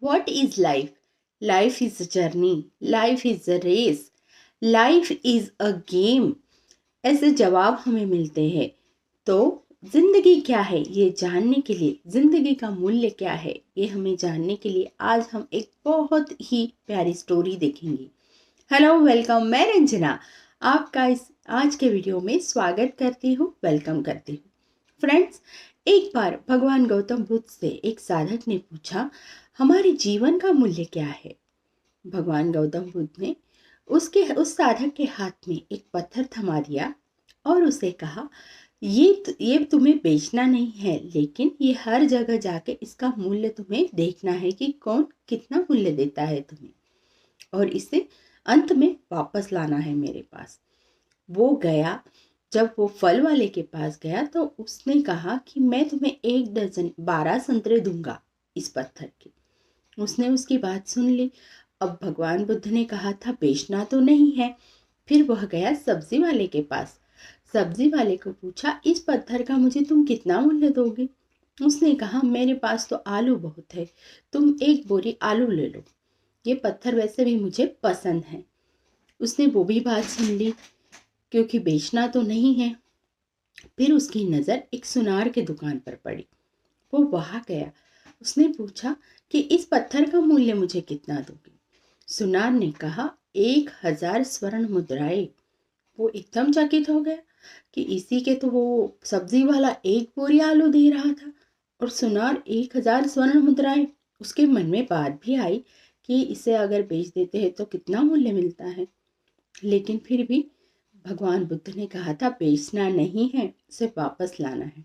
What is life? Life is a journey. Life is a race. Life is a game. ऐसे जवाब हमें मिलते हैं। तो जिंदगी क्या है ये जानने के लिए, जिंदगी का मूल्य क्या है ये हमें जानने के लिए आज हम एक बहुत ही प्यारी स्टोरी देखेंगे। Hello, welcome. मैं रंजना आपका इस आज के वीडियो में स्वागत करती हूँ, वेलकम करती हूँ। फ्रेंड्स, एक बार भगवान गौतम बुद्ध से एक साधक ने पूछा, हमारे जीवन का मूल्य क्या है। भगवान गौतम बुद्ध ने उस साधक के हाथ में एक पत्थर थमा दिया और उसे कहा, ये तुम्हें बेचना नहीं है, लेकिन ये हर जगह जाके इसका मूल्य तुम्हें देखना है कि कौन कितना मूल्य देता है तुम्हें, और इसे अंत में वापस लाना है मेरे पास। वो गया। जब वो फल वाले के पास गया तो उसने कहा कि मैं तुम्हें 12 संतरे दूंगा इस पत्थर के। उसने उसकी बात सुन ली। अब भगवान बुद्ध ने कहा था बेचना तो नहीं है। फिर वह गया सब्जी वाले के पास। सब्जी वाले को पूछा, इस पत्थर का मुझे तुम कितना मूल्य दोगे। उसने कहा, मेरे पास तो आलू बहुत है, तुम 1 बोरी आलू ले लो, ये पत्थर वैसे भी मुझे पसंद है। उसने वो भी बात सुन ली, क्योंकि बेचना तो नहीं है। फिर उसकी नज़र एक सुनार के दुकान पर पड़ी। वो वहां गया। उसने पूछा कि इस पत्थर का मूल्य मुझे कितना दोगे। सुनार ने कहा, 1000 स्वर्ण मुद्राएं। वो एकदम चकित हो गया कि इसी के तो वो सब्जी वाला 1 बोरी आलू दे रहा था और सुनार 1000 स्वर्ण मुद्राएं। उसके मन में बात भी आई कि इसे अगर बेच देते हैं तो कितना मूल्य मिलता है। लेकिन फिर भी भगवान बुद्ध ने कहा था बेचना नहीं है, उसे वापस लाना है।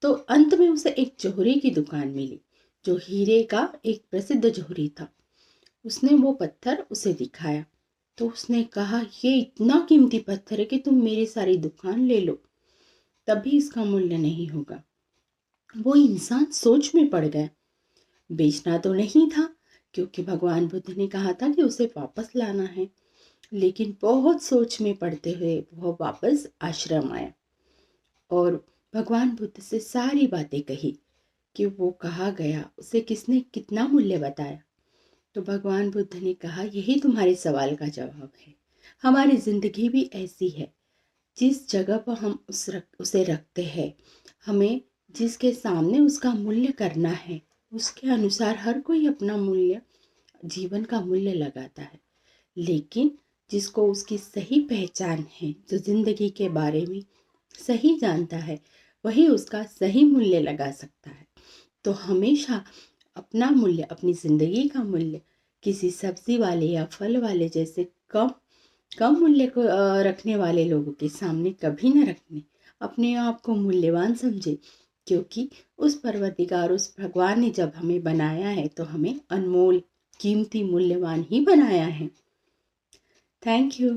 तो अंत में उसे एक जोहरी की दुकान मिली, जो हीरे का एक प्रसिद्ध जोहरी था। उसने वो पत्थर उसे दिखाया तो उसने कहा, ये इतना कीमती पत्थर है कि तुम मेरी सारी दुकान ले लो, तभी इसका मूल्य नहीं होगा। वो इंसान सोच में पड़ गया। बेचना तो नहीं था, क्योंकि भगवान बुद्ध ने कहा था कि उसे वापस लाना है। लेकिन बहुत सोच में पड़ते हुए वह वापस आश्रम आया और भगवान बुद्ध से सारी बातें कही कि वो कहाँ गया, उसे किसने कितना मूल्य बताया। तो भगवान बुद्ध ने कहा, यही तुम्हारे सवाल का जवाब है। हमारी जिंदगी भी ऐसी है। जिस जगह पर हम उसे रखते हैं, हमें जिसके सामने उसका मूल्य करना है, उसके अनुसार हर कोई अपना मूल्य, जीवन का मूल्य लगाता है। लेकिन जिसको उसकी सही पहचान है, जो जिंदगी के बारे में सही जानता है, वही उसका सही मूल्य लगा सकता है। तो हमेशा अपना मूल्य, अपनी जिंदगी का मूल्य किसी सब्जी वाले या फल वाले जैसे कम कम मूल्य को रखने वाले लोगों के सामने कभी न रखने। अपने आप को मूल्यवान समझे, क्योंकि उस परवरदिगार, उस भगवान ने जब हमें बनाया है तो हमें अनमोल, कीमती, मूल्यवान ही बनाया है। Thank you.